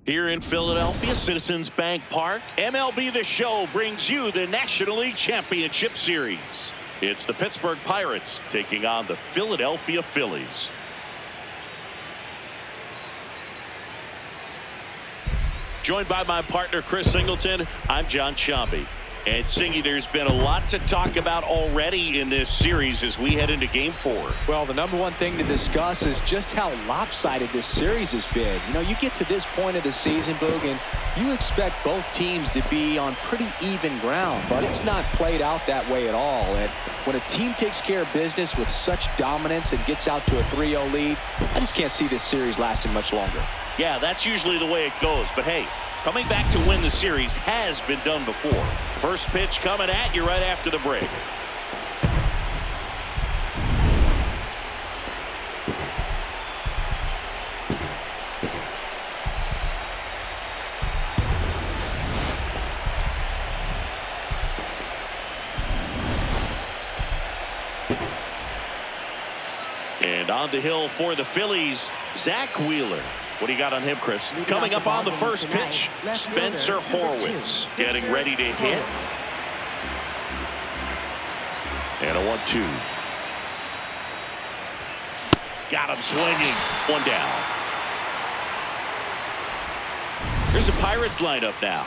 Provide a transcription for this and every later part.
Here in Philadelphia, Citizens Bank Park, MLB The Show brings you the National League Championship Series. It's the Pittsburgh Pirates taking on the Philadelphia Phillies. Joined by my partner, Chris Singleton, I'm John Sciambi. And Singy, there's been a lot to talk about already in this series as we head into Game 4. Well, the number one thing to discuss is just how lopsided this series has been. You know, you get to this point of the season, Boog, and you expect both teams to be on pretty even ground, but it's not played out that way at all. And when a team takes care of business with such dominance and gets out to a 3-0 lead, I just can't see this series lasting much longer. Yeah, that's usually the way it goes. But hey, coming back to win the series has been done before. First pitch coming at you right after the break. And on the hill for the Phillies, Zach Wheeler. What do you got on him, Chris? Coming up on the first pitch, Spencer Horwitz getting ready to hit. And a 1-2. Got him swinging. One down. Here's the Pirates lineup now.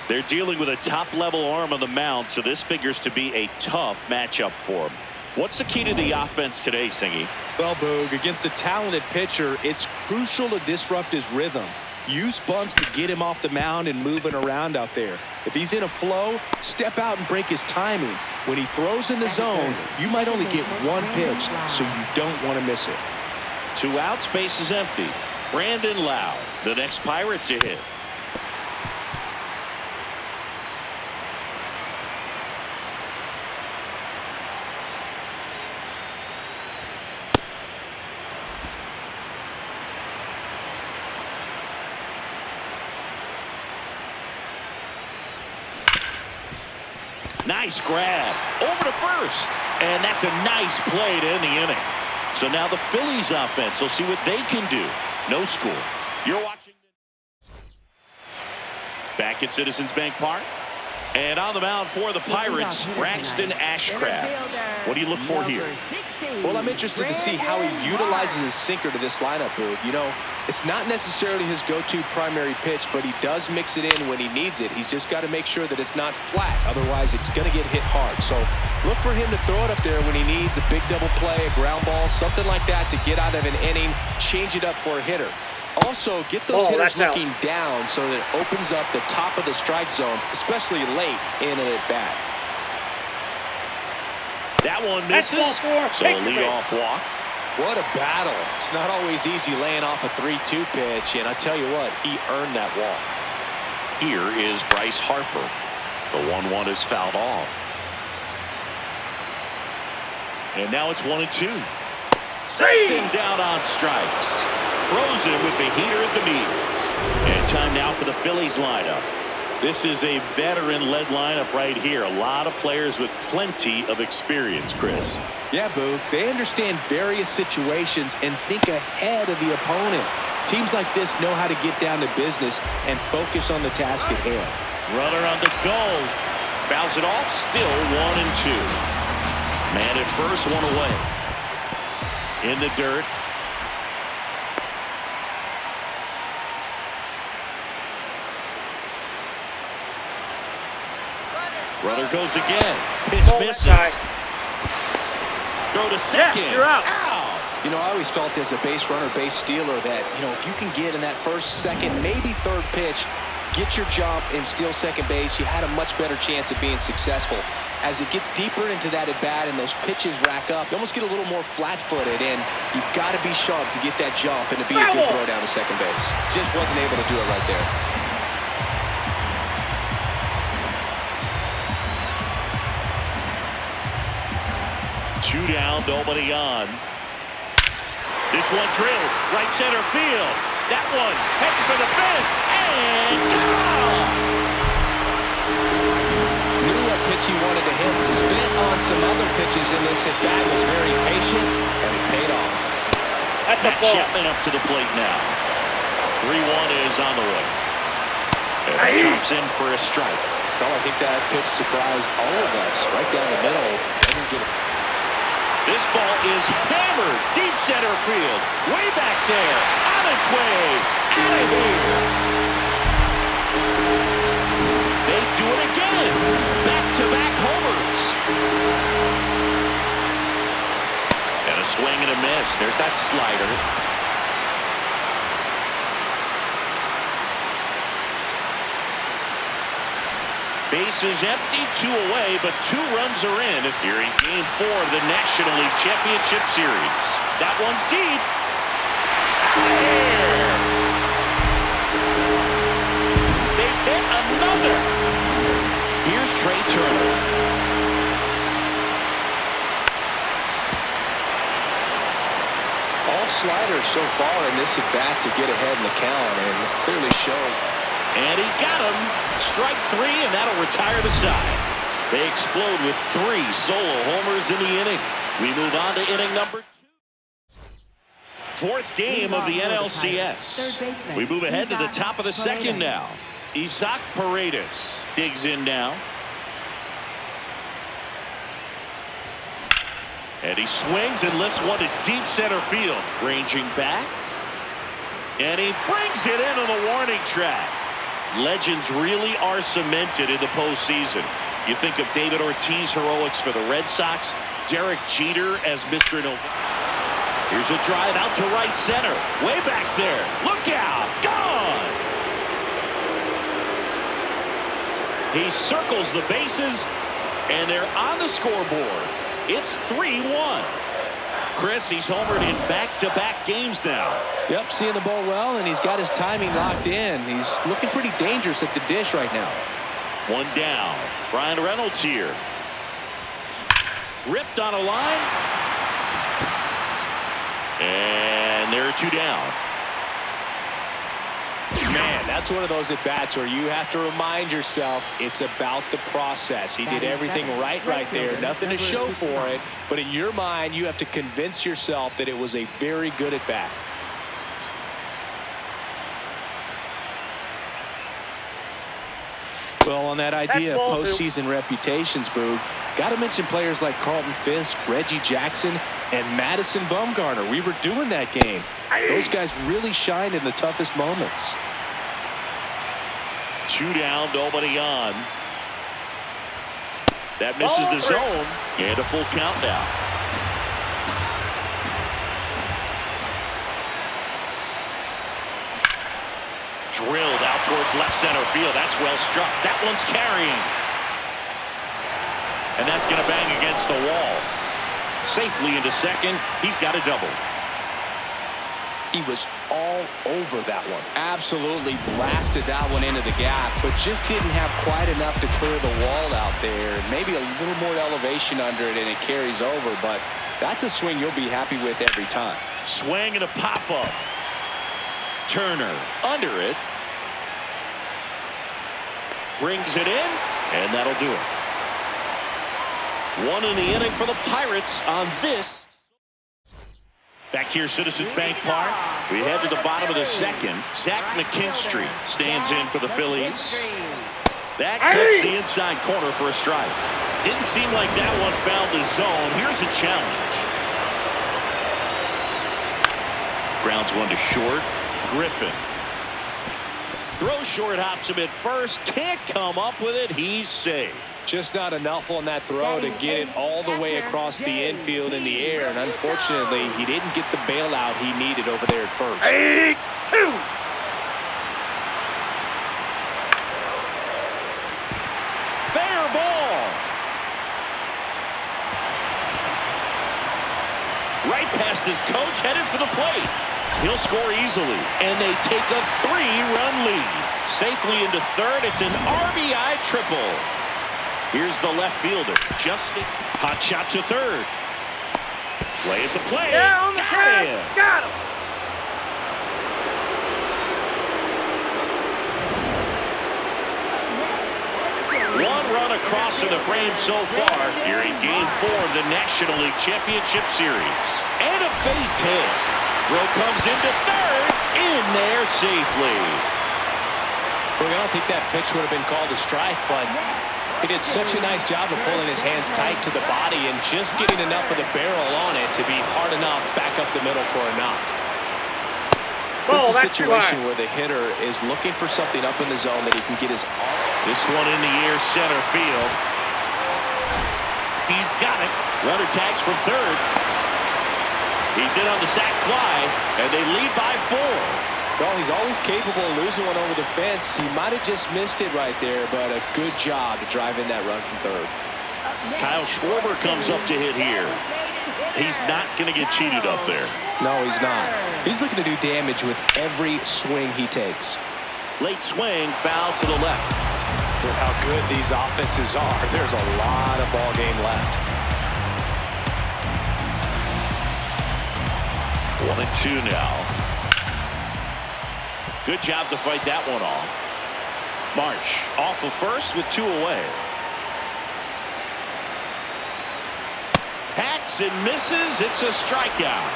They're dealing with a top-level arm on the mound, so this figures to be a tough matchup for them. What's the key to the offense today, Singy? Well, Boog, against a talented pitcher, it's crucial to disrupt his rhythm. Use bunts to get him off the mound and moving around out there. If he's in a flow, step out and break his timing. When he throws in the zone, you might only get one pitch, so you don't want to miss it. 2 outs, base is empty. Brandon Lowe, the next Pirate to hit. Nice grab over to first, and that's a nice play to end the inning. So now the Phillies offense will see what they can do. No score. You're watching back at Citizens Bank Park, and on the mound for the Pirates, Braxton Ashcraft. What do you look for here? Well, I'm interested to see how he utilizes his sinker to this lineup, Boog. You know, it's not necessarily his go-to primary pitch, but he does mix it in when he needs it. He's just got to make sure that it's not flat. Otherwise, it's going to get hit hard. So look for him to throw it up there when he needs a big double play, a ground ball, something like that to get out of an inning, change it up for a hitter. Also, get those hitters looking down so that it opens up the top of the strike zone, especially late in an at-bat. That one misses, so a leadoff walk. What a battle. It's not always easy laying off a 3-2 pitch, and I tell you what, he earned that walk. Here is Bryce Harper. The 1-1 is fouled off. And now it's 1-2. Sets him down on strikes. Frozen with the heater at the knees. And time now for the Phillies lineup. This is a veteran-led lineup right here. A lot of players with plenty of experience, Chris. Yeah, Boo. They understand various situations and think ahead of the opponent. Teams like this know how to get down to business and focus on the task at hand. Runner on the goal. Fouls it off. Still 1-2. Man at first, one away. In the dirt. Runner goes again. Pitch misses. Throw to second. Yeah, you're out. Ow. You know, I always felt as a base runner, base stealer that, you know, if you can get in that first, second, maybe third pitch, get your jump and steal second base, you had a much better chance of being successful. As it gets deeper into that at-bat and those pitches rack up, you almost get a little more flat-footed, and you've got to be sharp to get that jump and to be a good throw down to second base. Just wasn't able to do it right there. Two down, nobody on. This one drilled, right center field. That one heading for the fence, and gone! Knew what pitch he wanted to hit. Spit on some other pitches in this at-bat. Was very patient, and it paid off. That's a Matt ball. Chapman up to the plate now. 3-1 is on the way. And he chops in for a strike. Well, I think that pitch surprised all of us. Right down the middle. Doesn't get it. This ball is hammered deep center field. Way back there. On its way. Out of here. They do it again. Back-to-back homers. And a swing and a miss. There's that slider. Bases empty, 2 away, but 2 runs are in here in Game 4 of the National League Championship Series. That one's deep. There. They've hit another. Here's Trey Turner. All sliders so far in this at-bat to get ahead in the count, and clearly showed. And he got him. Strike 3, and that'll retire the side. They explode with 3 solo homers in the inning. We move on to inning number 2. 4th game of the NLCS. We move ahead to the top of the 2nd now. Isaac Paredes digs in now. And he swings and lifts one to deep center field. Ranging back. And he brings it into the warning track. Legends really are cemented in the postseason. You think of David Ortiz heroics for the Red Sox, Derek Jeter as Mr. No. Here's a drive out to right center. Way back there. Look out. Gone. He circles the bases, and they're on the scoreboard. It's 3-1. Chris, he's homered in back-to-back games now. Yep, seeing the ball well, and he's got his timing locked in. He's looking pretty dangerous at the dish right now. 1 down. Brian Reynolds here. Ripped on a line. And there are 2 down. Man, that's one of those at-bats where you have to remind yourself it's about the process. He did everything right there. Nothing to show for it. But in your mind, you have to convince yourself that it was a very good at-bat. Well, on that idea of postseason reputations, Boog, got to mention players like Carlton Fisk, Reggie Jackson, and Madison Bumgarner. We were doing that game. Those guys really shined in the toughest moments. 2 down, nobody on. That misses the zone, and a full count now. Drilled out towards left center field. That's well struck. That one's carrying. And that's going to bang against the wall. Safely into second. He's got a double. He was all over that one. Absolutely blasted that one into the gap, but just didn't have quite enough to clear the wall out there. Maybe a little more elevation under it, and it carries over, but that's a swing you'll be happy with every time. Swing and a pop-up. Turner under it. Brings it in, and that'll do it. 1 in the inning for the Pirates on this. Back here, Citizens Bank Park. We head to the bottom of the 2nd. Zach McKinstry stands in for the Phillies. That cuts the inside corner for a strike. Didn't seem like that one found the zone. Here's a challenge. Grounds one to short. Griffin. Throw short, hops him at first. Can't come up with it. He's safe. Just not enough on that throw to get it all the way across the infield in the air, and unfortunately, he didn't get the bailout he needed over there at first. 8-2. Fair ball. Right past his coach, headed for the plate. He'll score easily, and they take a 3-run lead. Safely into third. It's an RBI triple. Here's the left fielder. Justin. Hot shot to third. Play at the plate. Down the Got tag. him. Got him. One run across in the frame so far here in Game 4 of the National League Championship Series. And a base hit. Throw comes into third. In there safely. Well, I don't think that pitch would have been called a strike, but he did such a nice job of pulling his hands tight to the body and just getting enough of the barrel on it to be hard enough back up the middle for a knock. This is a situation where the hitter is looking for something up in the zone that he can get his arm. This one in the air, center field. He's got it. Runner tags from third. He's in on the sac fly, and they lead by 4. Well, he's always capable of losing one over the fence. He might have just missed it right there, but a good job driving that run from third. Kyle Schwarber comes up to hit here. He's not going to get cheated up there. No, he's not. He's looking to do damage with every swing he takes. Late swing, foul to the left. With how good these offenses are, there's a lot of ball game left. 1-2 now. Good job to fight that one off. March off of first with 2 away. Hacks and misses. It's a strikeout.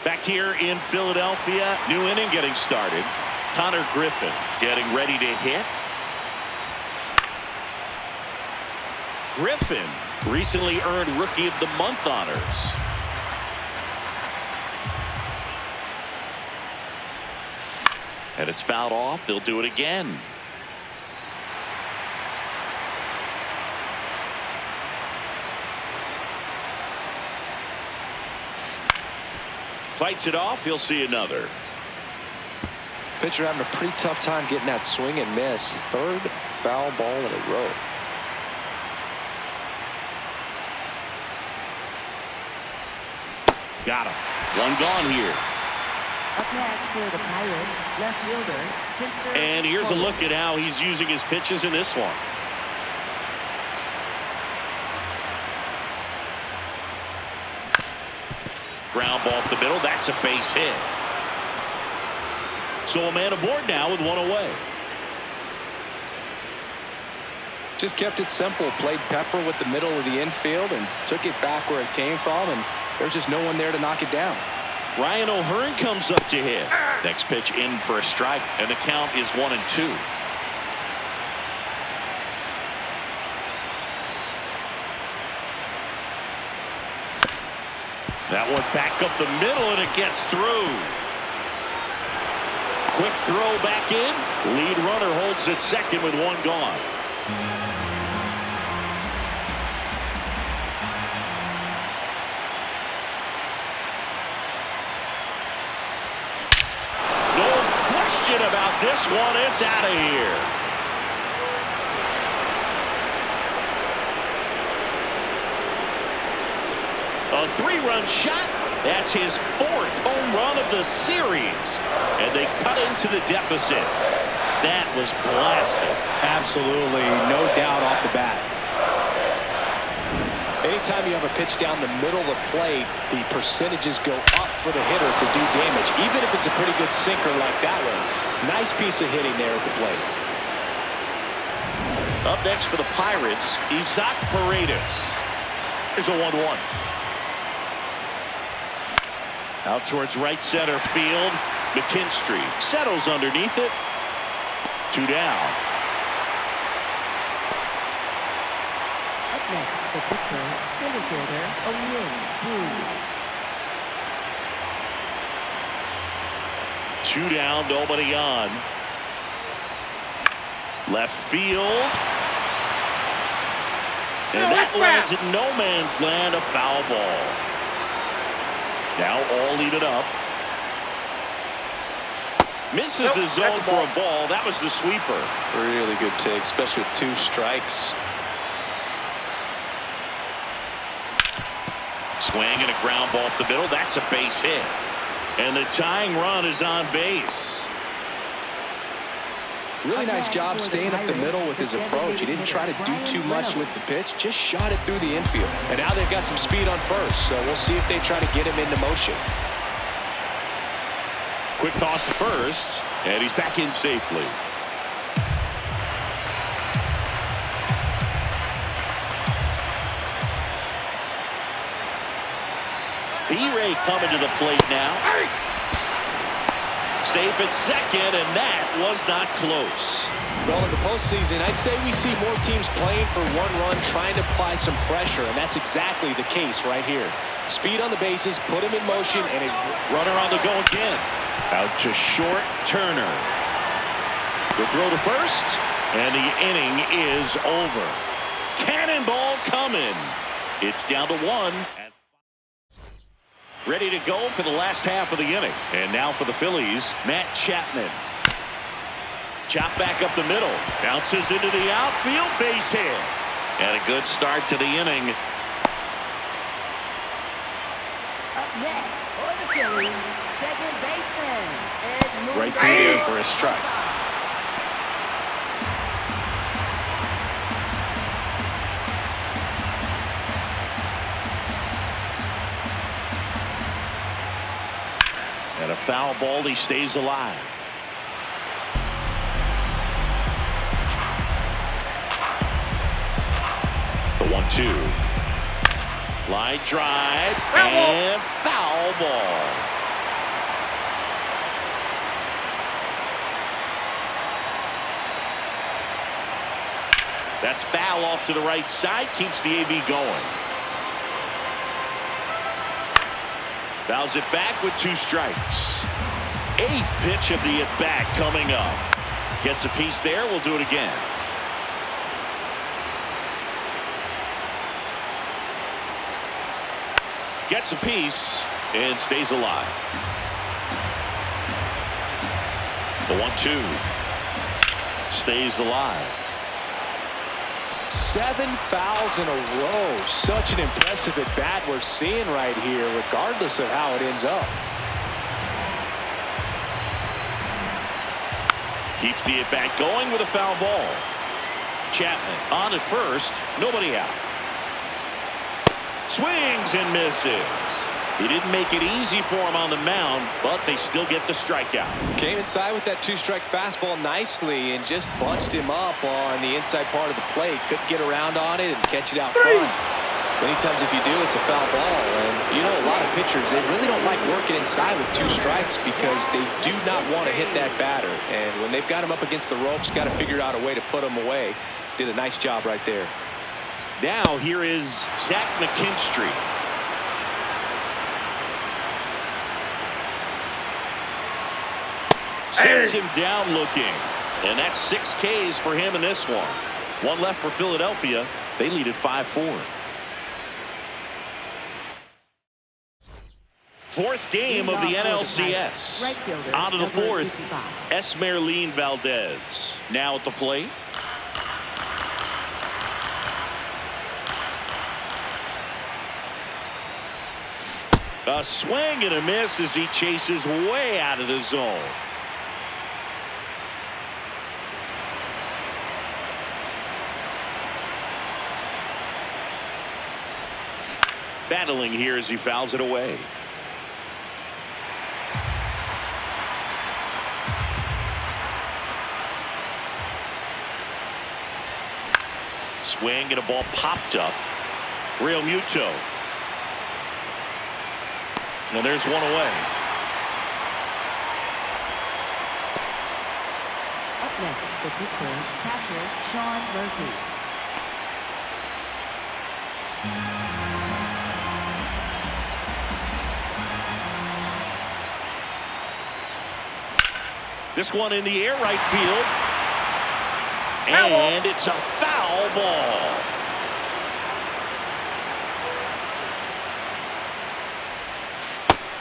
Back here in Philadelphia, new inning getting started. Connor Griffin getting ready to hit. Griffin recently earned Rookie of the Month honors. And it's fouled off. They'll do it again. Fights it off. He'll see another. Pitcher having a pretty tough time getting that swing and miss. Third foul ball in a row. Got him. One gone here. Up next for the Pirates, left fielder Spencer. And here's a look at how he's using his pitches in this one. Ground ball up the middle. That's a base hit. So a man aboard now with 1 away. Just kept it simple. Played pepper with the middle of the infield and took it back where it came from, and there's just no one there to knock it down. Ryan O'Hearn comes up to hit. Next pitch in for a strike, and the count is 1-2. That one back up the middle, and it gets through. Quick throw back in. Lead runner holds at second with 1 gone. No question about this one. It's out of here. A 3-run shot. That's his 4th home run of the series. And they cut into the deficit. That was blasted. Absolutely, no doubt off the bat. Anytime you have a pitch down the middle of the plate, the percentages go up for the hitter to do damage, even if it's a pretty good sinker like that one. Nice piece of hitting there at the plate. Up next for the Pirates, Isaac Paredes. Here's a 1-1. Out towards right center field. McKinstry settles underneath it. 2 down. Up next for Pittsburgh, center fielder O'Neill Cruz. 2 down, nobody on. Left field. And that lands in no man's land, a foul ball. Now all lead it up. Misses the zone for a ball. That was the sweeper. Really good take, especially with 2 strikes. Swing and a ground ball up the middle. That's a base hit. And the tying run is on base. Really nice job staying up the middle with his approach. He didn't try to do too much with the pitch, just shot it through the infield. And now they've got some speed on first, so we'll see if they try to get him into motion. Quick toss to first, and he's back in safely. B-Ray coming to the plate now. Safe at second, and that was not close. Well, in the postseason, I'd say we see more teams playing for one run, trying to apply some pressure, and that's exactly the case right here. Speed on the bases, put him in motion, and a runner on the go again. Out to short, Turner. The throw to first, and the inning is over. Cannonball coming. It's down to 1. Ready to go for the last half of the inning. And now for the Phillies, Matt Chapman. Chop back up the middle. Bounces into the outfield, base hit. And a good start to the inning. Up next for the Phillies, second baseman, Ed Right through there for a strike. And a foul ball, he stays alive. The 1-2. Line drive and foul ball. That's foul off to the right side, keeps the AB going. Fouls it back with 2 strikes. 8th pitch of the at-bat coming up. Gets a piece there, we'll do it again. Gets a piece and stays alive. The 1-2 stays alive. 7 fouls in a row. Such an impressive at bat we're seeing right here, regardless of how it ends up. Keeps the at bat going with a foul ball. Chapman on at first, nobody out. Swings and misses. He didn't make it easy for him on the mound, but they still get the strikeout. Came inside with that 2-strike fastball nicely and just bunched him up on the inside part of the plate. Couldn't get around on it and catch it out front. Many times if you do, it's a foul ball. And you know, a lot of pitchers, they really don't like working inside with 2 strikes because they do not want to hit that batter. And when they've got him up against the ropes, got to figure out a way to put him away. Did a nice job right there. Now here is Zach McKinstry. Sends him down looking. And that's 6 Ks for him in this one. 1 left for Philadelphia. They lead at 5-4. 4th game of the NLCS. On to the 4th. Esmeralyn Valdez now at the plate. A swing and a miss as he chases way out of the zone. Battling here as he fouls it away. Swing and a ball popped up. Real Muto. And there's one away. Up next for Pittsburgh, catcher Sean Murphy. This one in the air, right field. And it's a foul ball.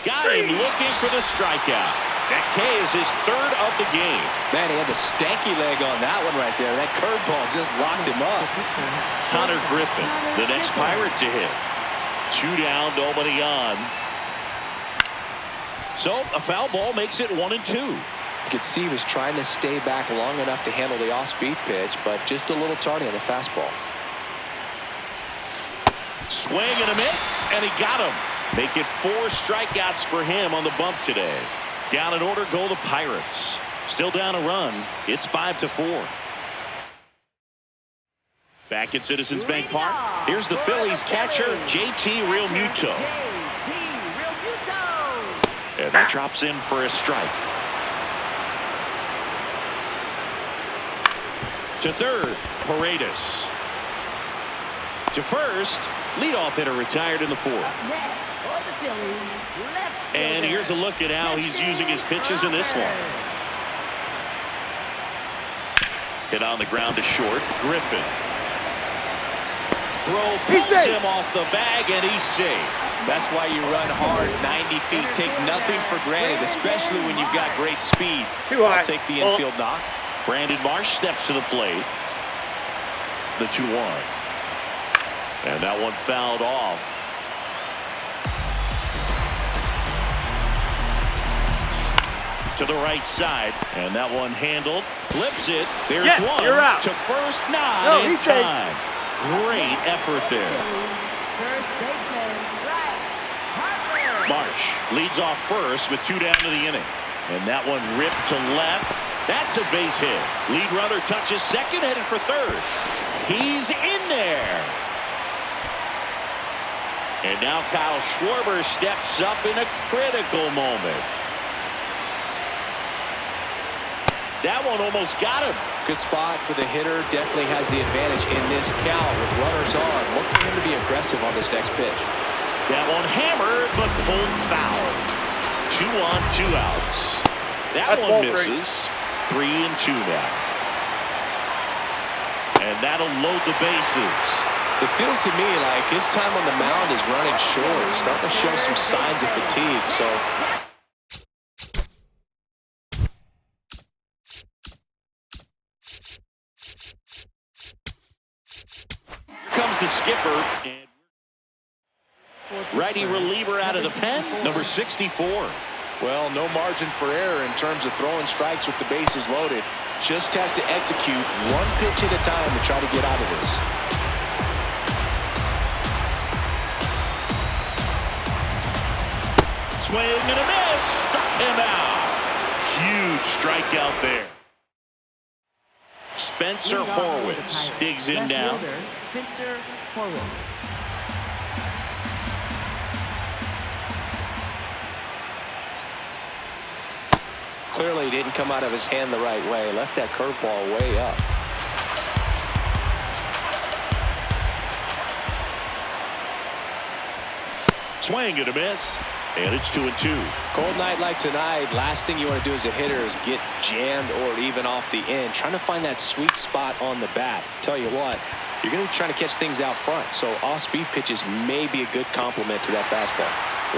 Got him looking for the strikeout. That K is his 3rd of the game. Man, he had the stanky leg on that one right there. That curveball just locked him up. Connor Griffin, the next Pirate to hit. 2 down, nobody on. So a foul ball makes it 1-2. You could see he was trying to stay back long enough to handle the off-speed pitch, but just a little tardy on the fastball. Swing and a miss, and he got him. Make it 4 strikeouts for him on the bump today. Down in order go the Pirates. Still down a run. It's 5-4. Back at Citizens Bank Park. Here's the Phillies catcher, JT Realmuto. And that drops in for a strike. To third, Paredes. To first, leadoff hitter retired in the fourth. Next, for the Phillies, left And fielder, here's a look at how he's using his pitches in this one. Hit on the ground to short. Griffin. Throw pulls him off the bag, and he's safe. That's why you run hard 90 feet. Take nothing for granted, especially when you've got great speed. I'll take the infield knock. Brandon Marsh steps to the plate. The 2-1. And that one fouled off. To the right side. And that one handled. Flips it. There's one. You're out. To first, not in time. Great effort there. First baseman, right. Harper. Marsh leads off first with 2 down to the inning. And that one ripped to left. That's a base hit. Lead runner touches second, headed for third. He's in there. And now Kyle Schwarber steps up in a critical moment. That one almost got him. Good spot for the hitter. Definitely has the advantage in this count with runners on. Look for him to be aggressive on this next pitch. That one hammered, but pulled foul. 2 on, 2 outs. That one misses. 3 and 2 now. And that'll load the bases. It feels to me like his time on the mound is running short. It's starting to show some signs of fatigue. So here comes the skipper. And righty reliever out of the pen, number 64. well, no margin for error in terms of throwing strikes with the bases loaded. Just has to execute one pitch at a time to try to get out of this. Swing and a miss. Struck him out. Huge strikeout there. Spencer Horwitz digs in Left now. fielder, Spencer Horwitz. Clearly he didn't come out of his hand the right way. Left that curveball way up. Swing and a miss. And it's 2 and 2. Cold night like tonight, last thing you want to do as a hitter is get jammed or even off the end. Trying to find that sweet spot on the bat. Tell you what, you're going to be trying to catch things out front. So off-speed pitches may be a good complement to that fastball.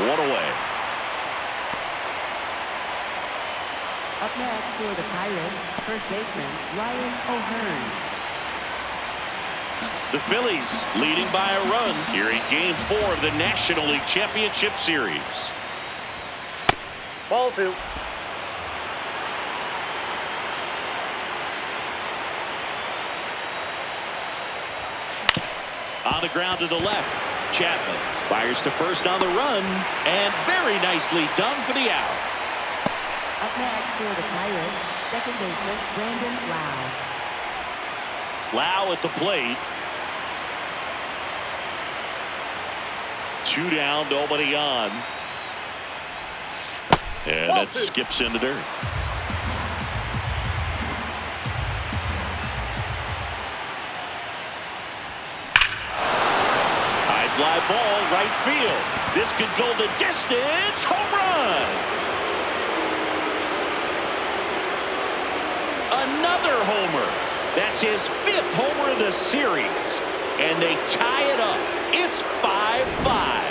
1 away. Up next for the Pirates, first baseman Ryan O'Hearn. The Phillies leading by a run here in Game 4 of the National League Championship Series. Ball 2. On the ground to the left. Chapman fires to first on the run. And very nicely done for the out. Up next for the Pirates, second baseman Brandon Lau. Lau at the plate. 2 down, nobody on. And that skips into dirt. High fly ball, right field. This could go the distance. Home run. Another homer. That's his 5th homer of the series. And they tie it up. It's 5-5.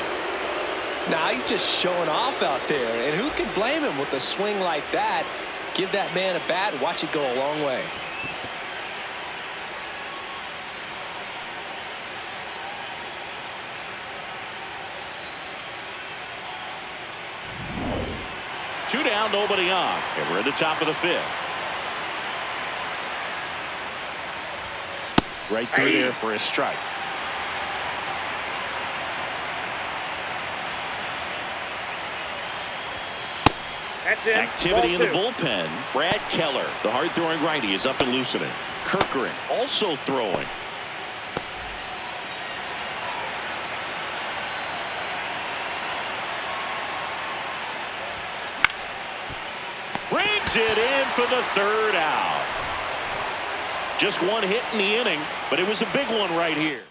Now he's just showing off out there. And who can blame him with a swing like that? Give that man a bat and watch it go a long way. Two down, nobody on. And we're at the top of the 5th. Right through there for a strike. That's it. Activity in Ball the 2. bullpen. Brad Keller, the hard-throwing righty, is up and loosening. Kirkering also throwing. Drives it in for the third out. Just one hit in the inning, but it was a big one right here.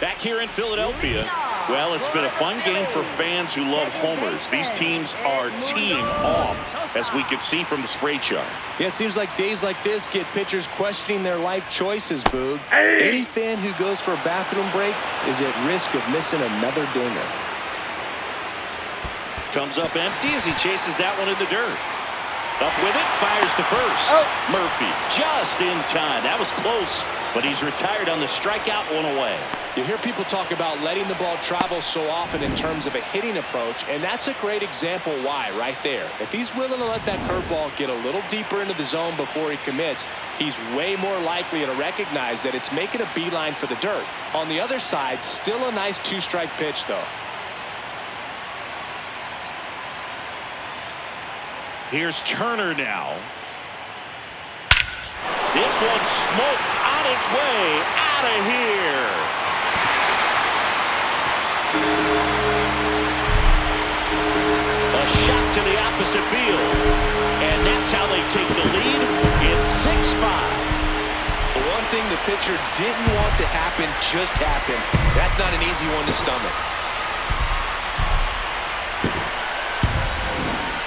Back here in Philadelphia, well, it's been a fun game for fans who love homers. These teams are teeing off, as we can see from the spray chart. Yeah, it seems like days like this get pitchers questioning their life choices, Boog. Any fan who goes for a bathroom break is at risk of missing another dinger. Comes up empty as he chases that one in the dirt. Up with it, fires to first. Murphy just in time. That was close, but he's retired on the strikeout, one away. You hear people talk about letting the ball travel so often in terms of a hitting approach, and that's a great example why right there. If he's willing to let that curveball get a little deeper into the zone before he commits, he's way more likely to recognize that it's making a beeline for the dirt. On the other side, still a nice two-strike pitch, though. Here's Turner now. This one smoked on its way out of here. A shot to the opposite field. And that's how they take the lead. It's 6-5. The one thing the pitcher didn't want to happen just happened. That's not an easy one to stomach.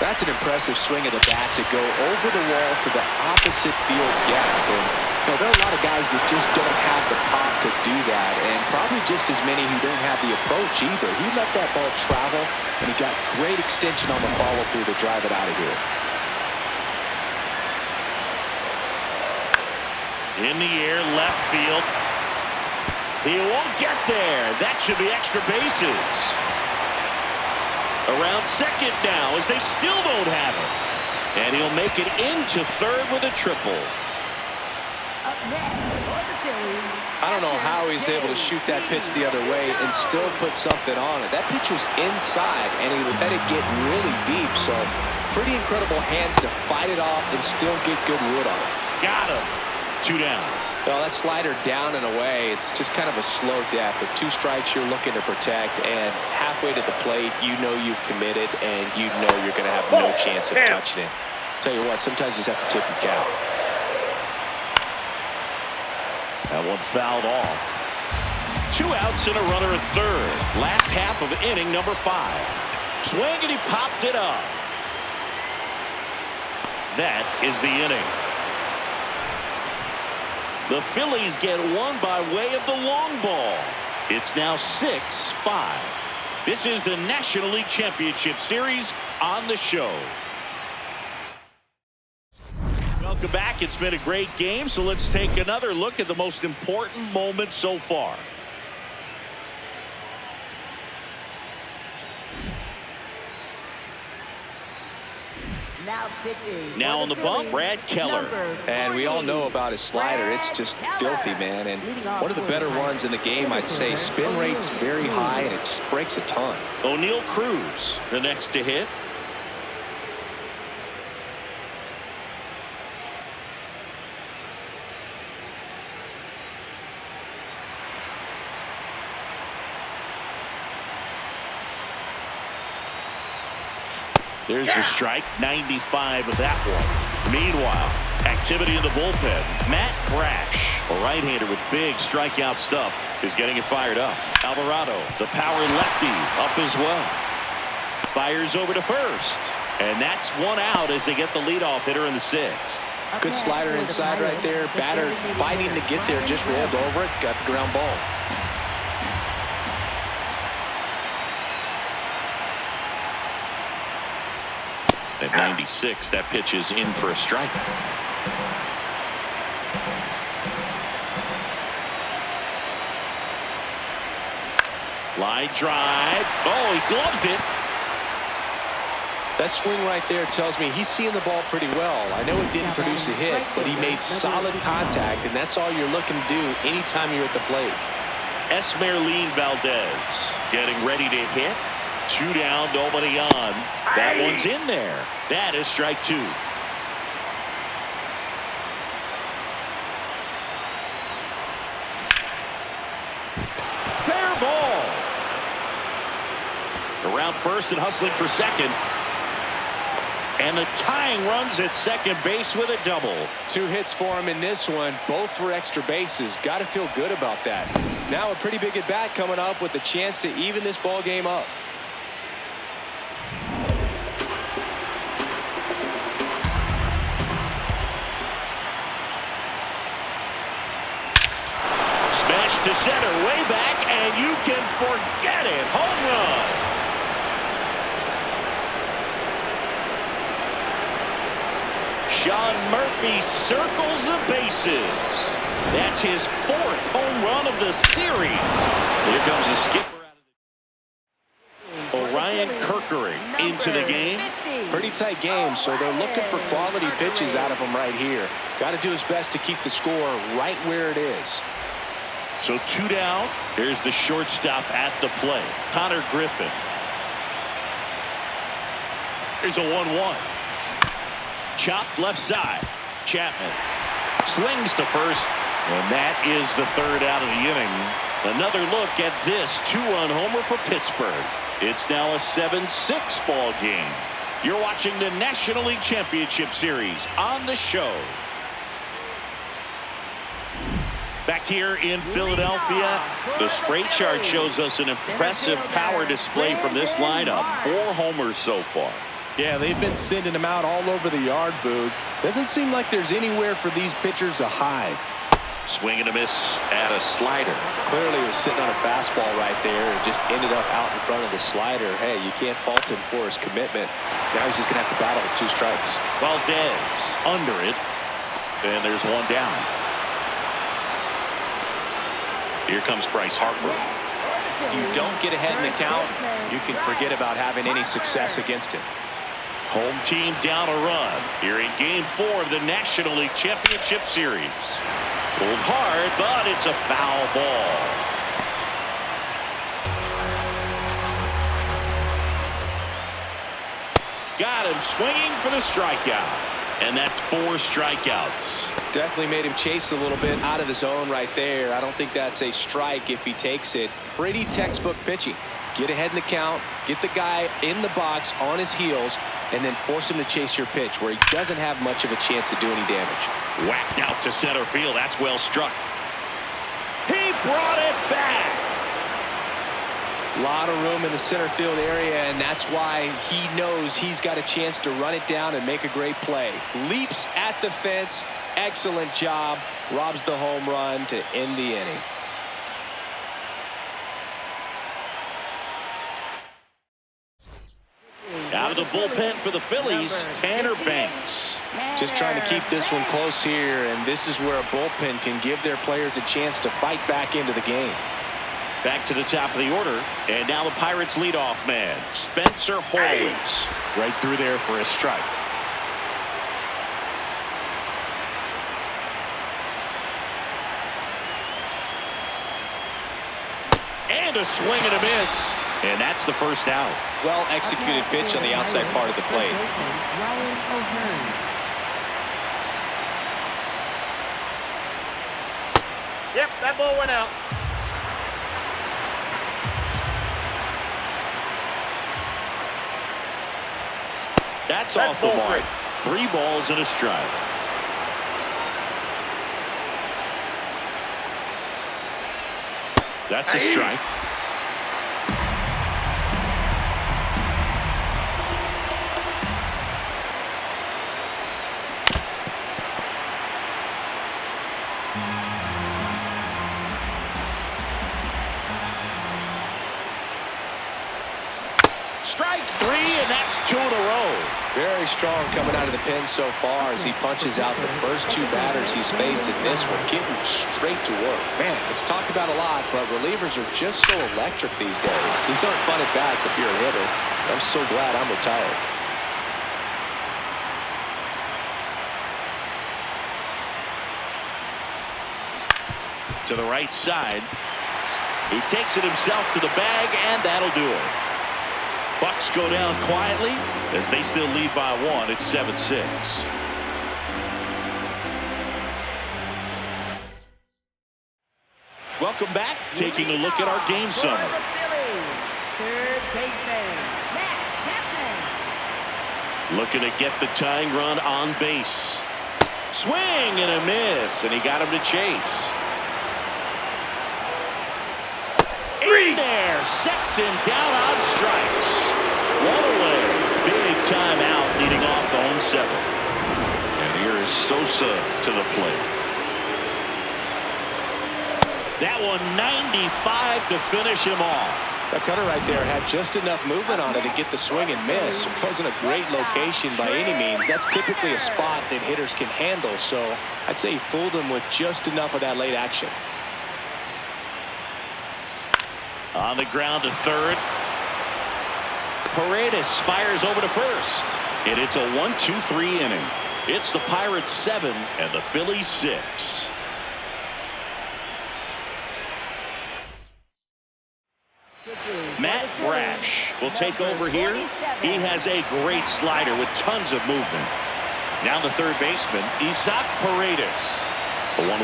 That's an impressive swing of the bat to go over the wall to the opposite field gap. And, there are a lot of guys that just don't have the pop to do that, and probably just as many who don't have the approach either. He let that ball travel, and he got great extension on the follow-through to drive it out of here. In the air, left field. He won't get there. That should be extra bases. Around second now as they still don't have it. And he'll make it into third with a triple. Up next for the Phillies. I don't know how he's able to shoot that pitch the other way and still put something on it. That pitch was inside, and he let it get really deep. So pretty incredible hands to fight it off and still get good wood on it. Got him. 2 down. Well, that slider down and away, it's just kind of a slow death. With 2 strikes, you're looking to protect, and halfway to the plate, you know you've committed, and you know you're going to have no chance of touching it. Tell you what, sometimes you just have to tip your cap. That one fouled off. 2 outs and a runner at third. Last half of inning number 5. Swing, and he popped it up. That is the inning. The Phillies get one by way of the long ball. It's now 6-5. This is the National League Championship Series on the show. Welcome back. It's been a great game, so let's take another look at the most important moment so far. Now pitching. Now on the bump, Brad Keller. And we all know about his slider. It's just filthy, man. And one of the better ones in the game, I'd say. Spin rate's very high, and it just breaks a ton. O'Neal Cruz, the next to hit. There's the strike, 95 of that one. Meanwhile, activity in the bullpen. Matt Brash, a right-hander with big strikeout stuff, is getting it fired up. Alvarado, the power lefty, up as well. Fires over to first. And that's one out as they get the leadoff hitter in the 6th. Good slider inside right there. Batter fighting to get there, just rolled over it, got the ground ball. At 96, that pitch is in for a strike. Line drive. Oh, he gloves it. That swing right there tells me he's seeing the ball pretty well. I know it didn't produce a hit, but he made solid contact, and that's all you're looking to do anytime you're at the plate. Esmeralyn Valdez getting ready to hit. 2 down, nobody on. That one's in there. That is strike 2. Fair ball. Around first and hustling for second. And the tying runs at second base with a double. 2 hits for him in this one, both for extra bases. Got to feel good about that. Now a pretty big at bat coming up with a chance to even this ball game up. Smash to center, way back, and you can forget it. Home run. Sean Murphy circles the bases. That's his 4th home run of the series. Here comes the skipper out of the Orion Kerkering into the game. Pretty tight game, so they're looking for quality pitches out of him right here. Got to do his best to keep the score right where it is. So 2 down. Here's the shortstop at the plate, Connor Griffin. Here's a 1-1. Chopped left side. Chapman slings to first, and that is the 3rd out of the inning. Another look at this 2-run homer for Pittsburgh. It's now a 7-6 ball game. You're watching the National League Championship Series on the show. Back here in Philadelphia, the spray chart shows us an impressive power display from this lineup. 4 homers so far. Yeah, they've been sending him out all over the yard, Boog. Doesn't seem like there's anywhere for these pitchers to hide. Swing and a miss at a slider. Clearly he was sitting on a fastball right there and just ended up out in front of the slider. Hey, you can't fault him for his commitment. Now he's just going to have to battle with 2 strikes. Valdez under it, and there's 1 down. Here comes Bryce Harper. If you don't get ahead in the count, you can forget about having any success against him. Home team down a run here in Game 4 of the National League Championship Series. Pulled hard, but it's a foul ball. Got him swinging for the strikeout. And that's 4 strikeouts. Definitely made him chase a little bit out of the zone right there. I don't think that's a strike if he takes it. Pretty textbook pitching. Get ahead in the count, get the guy in the box on his heels, and then force him to chase your pitch where he doesn't have much of a chance to do any damage. Whacked out to center field. That's well struck. He brought it back. A lot of room in the center field area, and that's why he knows he's got a chance to run it down and make a great play. Leaps at the fence. Excellent job. Robs the home run to end the inning. Out of the bullpen for the Phillies, Tanner Banks. Just trying to keep this one close here, and this is where a bullpen can give their players a chance to fight back into the game. Back to the top of the order, and now the Pirates leadoff man, Spencer Horwitz. Right through there for a strike. And a swing and a miss. And that's the first out. Well executed pitch on the outside part of the plate. Yep, that ball went out. That's off the mark. 3 balls and a strike. That's a strike. Strike 3, and that's 2 in a row. Very strong coming out of the pen so far as he punches out the first 2 batters he's faced in this one, getting straight to work. Man, it's talked about a lot, but relievers are just so electric these days. These aren't fun at bats if you're a hitter. I'm so glad I'm retired. To the right side. He takes it himself to the bag, and that'll do it. Bucks go down quietly as they still lead by 1. It's 7-6. Welcome back. Taking a look at our game summary. Third baseman, Matt Chapman. Looking to get the tying run on base. Swing and a miss, and he got him to chase. In there, sets him down on strikes. One away. Big time out leading off the home seventh. And here is Sosa to the plate. That one 95 to finish him off. That cutter right there had just enough movement on it to get the swing and miss. It wasn't a great location by any means. That's typically a spot that hitters can handle. So I'd say he fooled him with just enough of that late action. On the ground to third. Paredes fires over to first. And it's a 1-2-3 inning. It's the Pirates 7 and the Phillies 6. Matt Brash will take over here. He has a great slider with tons of movement. Now the third baseman, Isaac Paredes. The 1-1.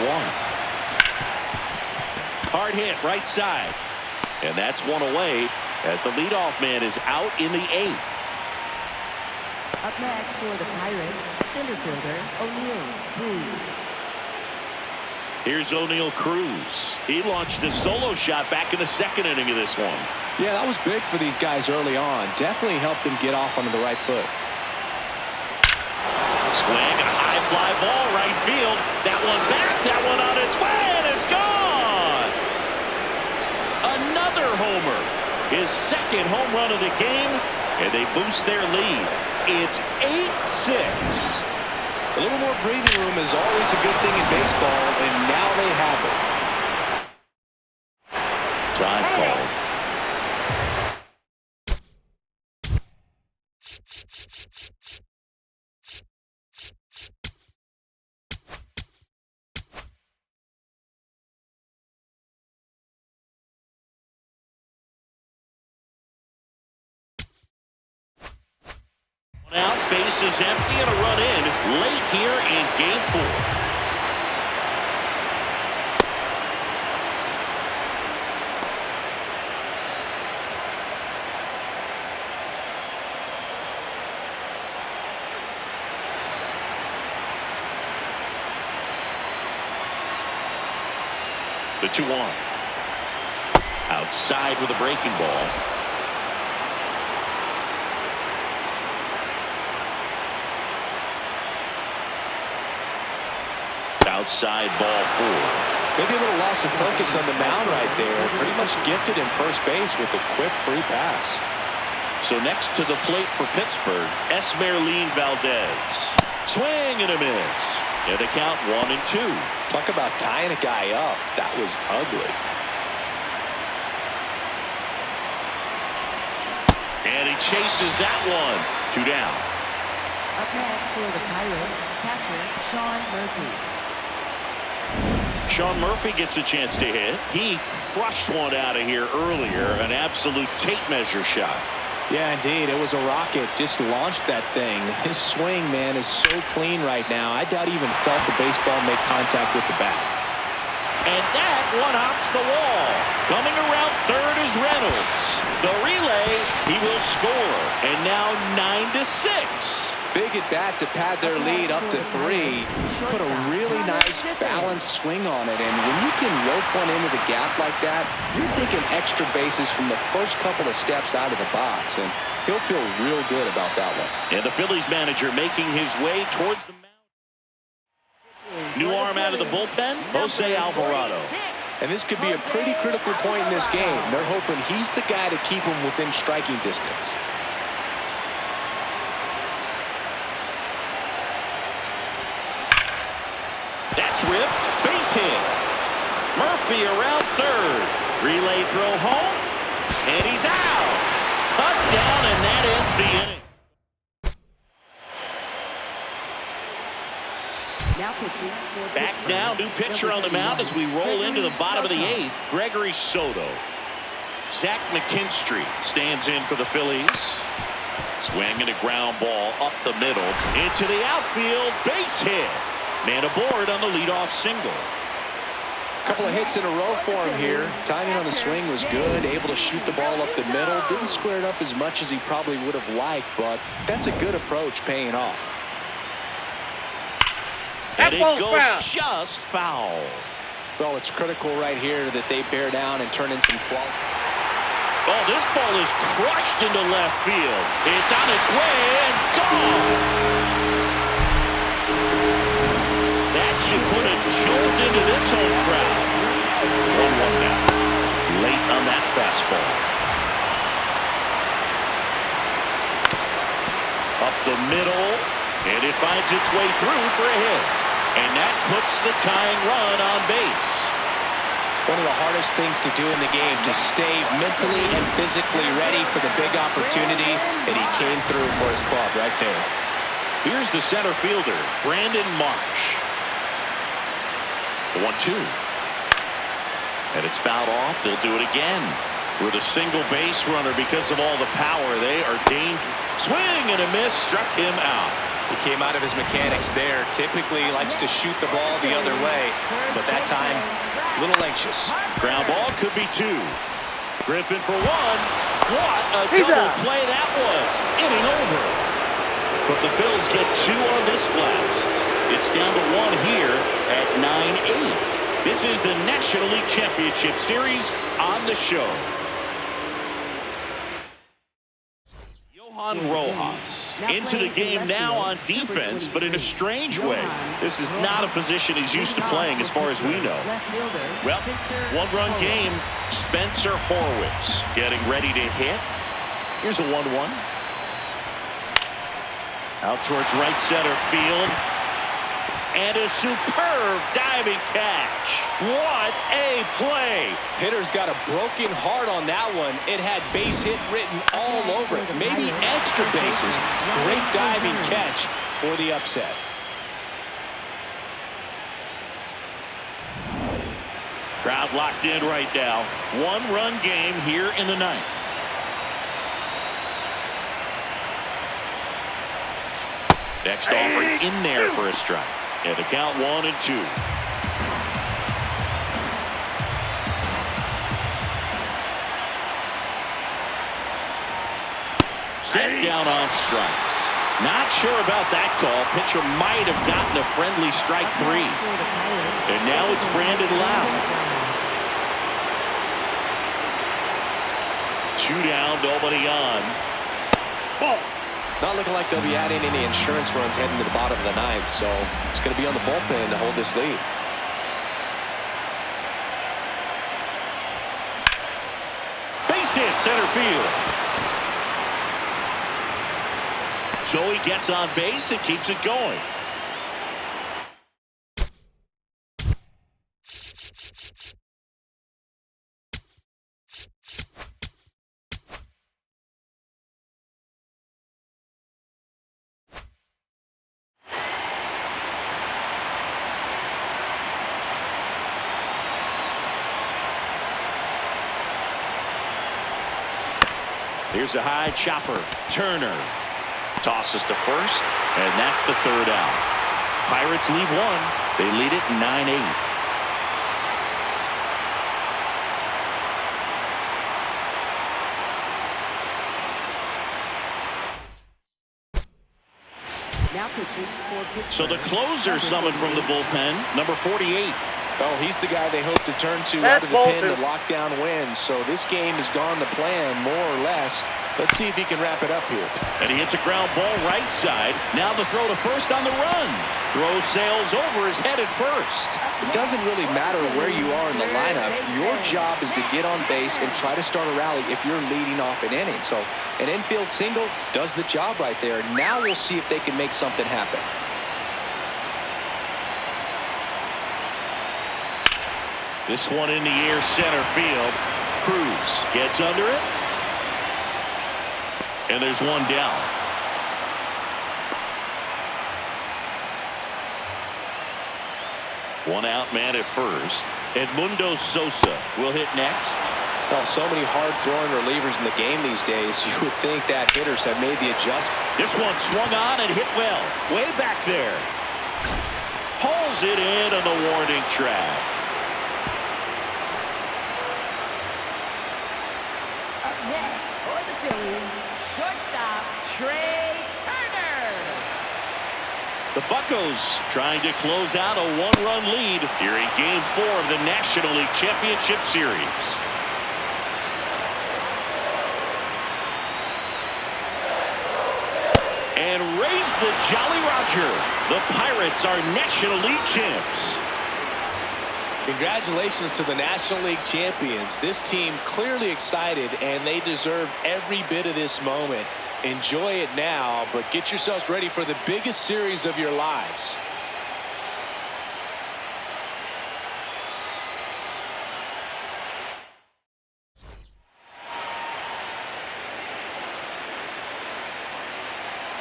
Hard hit right side. And that's one away as the leadoff man is out in the 8th. Up next for the Pirates, center fielder O'Neal Cruz. Here's O'Neal Cruz. He launched a solo shot back in the second inning of this one. Yeah, that was big for these guys early on. Definitely helped them get off onto the right foot. Swing and a high fly ball right field. That one back, that one on its way, and it's gone. Another homer. His second home run of the game, and they boost their lead. It's 8-6. A little more breathing room is always a good thing in baseball, and now they have it. Time called. One out, base is empty, and a run in late here in Game 4. The 2-1. Outside with a breaking ball. Outside ball 4. Maybe a little loss of focus on the mound right there. Pretty much gifted him first base with a quick free pass. So next to the plate for Pittsburgh, Esmeralyn Valdez. Swing and a miss. And the count 1-2. Talk about tying a guy up. That was ugly. And he chases that one. 2 down. Up next for the Pirates, catcher Sean Murphy. Sean Murphy gets a chance to hit. He crushed one out of here earlier. An absolute tape measure shot. Yeah, indeed. It was a rocket. Just launched that thing. His swing, man, is so clean right now. I doubt he even felt the baseball make contact with the bat. And that one hops the wall. Coming around third is Reynolds. The relay, he will score. And now 9-6. Big at bat to pad their lead up to 3. Put a really nice balanced swing on it. And when you can rope one into the gap like that, you're thinking extra bases from the first couple of steps out of the box. And he'll feel real good about that one. And the Phillies manager making his way towards the mound. New arm out of the bullpen, Jose Alvarado. And this could be a pretty critical point in this game. They're hoping he's the guy to keep them within striking distance. That's ripped. Base hit. Murphy around third. Relay throw home. And he's out. Cut down, and that ends the inning. Now pitching for Back now, new pitcher on the mound as we roll into the bottom of the 8th. Gregory Soto. Zach McKinstry stands in for the Phillies. Swing and a ground ball up the middle. Into the outfield. Base hit. Man aboard on the leadoff single. Couple of hits in a row for him here. Timing on the swing was good. Able to shoot the ball up the middle. Didn't square it up as much as he probably would have liked, but that's a good approach paying off. And it goes just foul. Well, it's critical right here that they bear down and turn in some quality. Oh, this ball is crushed into left field. It's on its way and gone. That should put a jolt into this home crowd. 1-1 now. Late on that fastball. Up the middle, and it finds its way through for a hit. And that puts the tying run on base. One of the hardest things to do in the game, to stay mentally and physically ready for the big opportunity, and he came through for his club right there. Here's the center fielder, Brandon Marsh. The 1-2. And it's fouled off. They'll do it again. With a single base runner because of all the power. They are dangerous. Swing and a miss. Struck him out. He came out of his mechanics there. Typically likes to shoot the ball the other way, but that time a little anxious. Ground ball could be 2. Griffin for 1. What a double play that was. Inning over. But the Phils get 2 on this blast. It's down to 1 here at 9-8. This is the National League Championship Series on the show. Rojas into the game now on defense, but in a strange way. This is not a position he's used to playing as far as we know. Well, 1-run game. Spencer Horwitz getting ready to hit. Here's a 1-1. Out towards right center field. And a superb diving catch. What a play. Hitter's got a broken heart on that one. It had base hit written all over it. Maybe extra bases. Great diving catch for the upset. Crowd locked in right now. 1-run game here in the 9th. Next offer in there for a strike. And the count 1-2. Set down on strikes. Not sure about that call. Pitcher might have gotten a friendly strike 3. And now it's Brandon Lau. 2 down, nobody on. Ball. Not looking like they'll be adding any insurance runs heading to the bottom of the 9th, so it's going to be on the bullpen to hold this lead. Base hit center field. So he gets on base and keeps it going. Here's a high chopper. Turner tosses to first, and that's the 3rd out. Pirates leave 1. They lead it 9-8. So the closer summoned from the bullpen, number 48. Well, he's the guy they hope to turn to out of the pen to lock down wins. So this game has gone to plan, more or less. Let's see if he can wrap it up here. And he hits a ground ball right side. Now the throw to first on the run. Throw sails over his head at first. It doesn't really matter where you are in the lineup. Your job is to get on base and try to start a rally if you're leading off an inning. So an infield single does the job right there. Now we'll see if they can make something happen. This one in the air center field. Cruz gets under it. And there's 1 down. One out man at first. Edmundo Sosa will hit next. Well, so many hard-throwing relievers in the game these days. You would think that hitters have made the adjustment. This one swung on and hit well. Way back there. Hauls it in on the warning track. next for the Phillies, shortstop Trey Turner. The Buccos trying to close out a one-run lead here in Game 4 of the National League Championship Series. And raise the Jolly Roger. The Pirates are National League champs. Congratulations to the National League champions. This team clearly excited, and they deserve every bit of this moment. Enjoy it now, but get yourselves ready for the biggest series of your lives.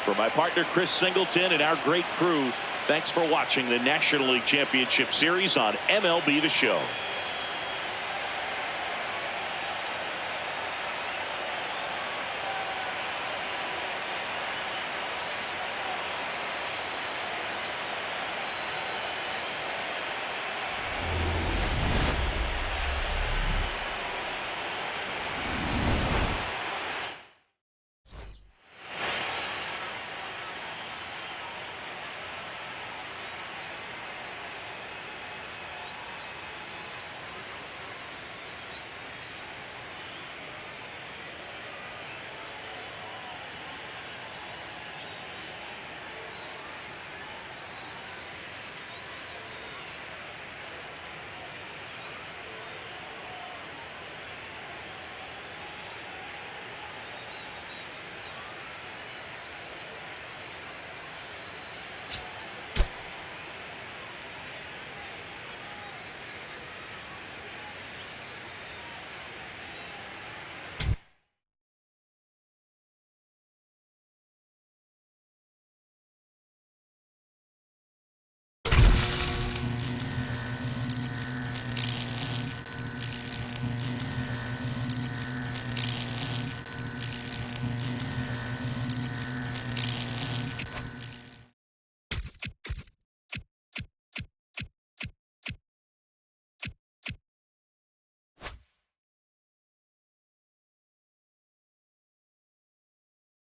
For my partner Chris Singleton and our great crew, thanks for watching the National League Championship Series on MLB The Show.